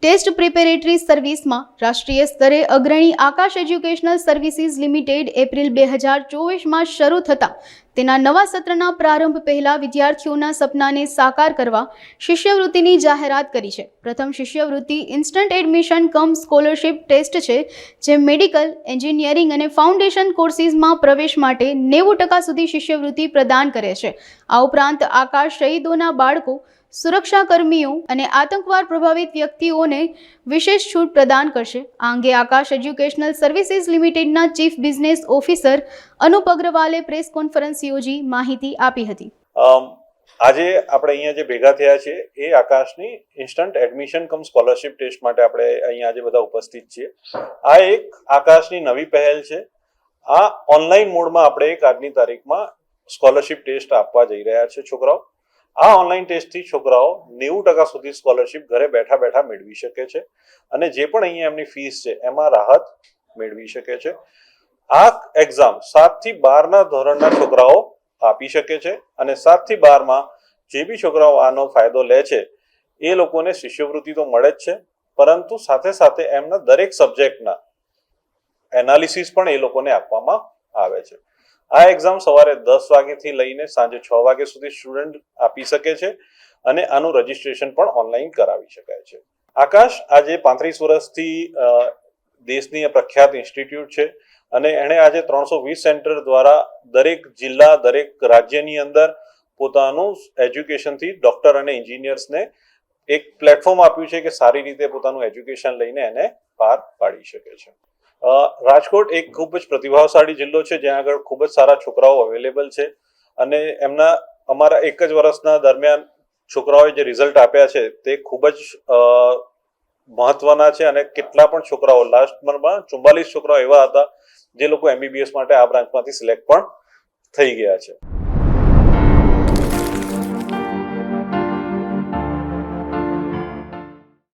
Test preparatory સર્વિસમાં રાષ્ટ્રીય સ્તરે અગ્રણી આકાશ એજ્યુકેશનલ સર્વિસીસ લિમિટેડ એપ્રિલ 2024માં શરૂ થતાં તેના નવા સત્રના પ્રારંભ પહેલા વિદ્યાર્થીઓના સપનાને સાકાર કરવા શિષ્યવૃત્તિની જાહેરાત કરી છે. પ્રથમ શિષ્યવૃત્તિ ઇન્સ્ટન્ટ એડમિશન કમ સ્કોલરશિપ ટેસ્ટ છે, જે મેડિકલ, એન્જિનિયરિંગ અને ફાઉન્ડેશન કોર્સિસમાં પ્રવેશ માટે 90% સુધી શિષ્યવૃત્તિ પ્રદાન કરે છે. આ ઉપરાંત આકાશ શહીદોના બાળકો, સુરક્ષા કર્મીઓ અને આતંકવાદ પ્રભાવિત વ્યક્તિઓને વિશેષ છૂટ પ્રદાન કરશે. આ અંગે આકાશ એજ્યુકેશનલ સર્વિસીસ લિમિટેડના ચીફ બિઝનેસ ઓફિસર અનુપ અગ્રવાલે પ્રેસ કોન્ફરન્સ યોજી માહિતી આપી હતી. આજે આપણે અહીંયા જે ભેગા થયા છે એ આકાશની ઇન્સ્ટન્ટ એડમિશન કમ સ્કોલરશિપ ટેસ્ટ માટે આપણે અહીંયા આજે બધા ઉપસ્થિત છીએ. આ એક આકાશની નવી પહેલ છે. આ ઓનલાઈન મોડમાં આપણે એક આજની તારીખમાં સ્કોલરશિપ ટેસ્ટ આપવા જઈ રહ્યા છે છોકરાઓ. આ ઓનલાઈન ટેસ્ટથી છોકરાઓ 90% સુધી સ્કોલરશિપ ઘરે બેઠા બેઠા મેળવી શકે છે અને જે પણ અહીંયા એમની ફીસ છે એમાં રાહત મેળવી શકે છે. આ એક્ઝામ 7 થી 12ના ધોરણના છોકરાઓ આપી શકે છે અને 7 થી 12માં જે બી છોકરાઓ આનો ફાયદો લે છે એ લોકોને શિષ્યવૃત્તિ તો મળે જ છે, પરંતુ સાથે સાથે એમના દરેક સબ્જેક્ટના એનાલિસિસ પણ એ લોકોને આપવામાં આવે છે. આ એક્ઝામ સવારે 10 વાગ્યાથી લઈને સાંજે 6 વાગ્યા સુધી સ્ટુડન્ટ આપી શકે છે અને આનું રજીસ્ટ્રેશન પણ ઓનલાઈન કરાવી શકાય છે. આકાશ આજે 35 વર્ષથી દેશની પ્રખ્યાત ઇન્સ્ટિટ્યૂટ છે અને એણે આજે 320 સેન્ટર દ્વારા દરેક જિલ્લા, દરેક રાજ્યની અંદર પોતાનું એજ્યુકેશનથી ડોક્ટર અને એન્જિનિયર્સને એક પ્લેટફોર્મ આપ્યું છે કે સારી રીતે પોતાનું એજ્યુકેશન લઈને એને પાર પાડી શકે છે. રાજકોટ એક ખૂબ જ પ્રતિભાશાળી જિલ્લો છે, જ્યાં આગળ ખૂબ જ સારા છોકરાઓ અવેલેબલ છે અને અમારા એક જ વર્ષના દરમિયાન છોકરાઓએ જે રિઝલ્ટ આપ્યા છે તે ખૂબ જ મહત્વના છે અને કેટલા પણ છોકરાઓ લાસ્ટ મંથમાં 44 છોકરાઓ એવા હતા જે લોકો MBBS માટે આ બ્રાન્ચમાંથી સિલેક્ટ પણ થઈ ગયા છે.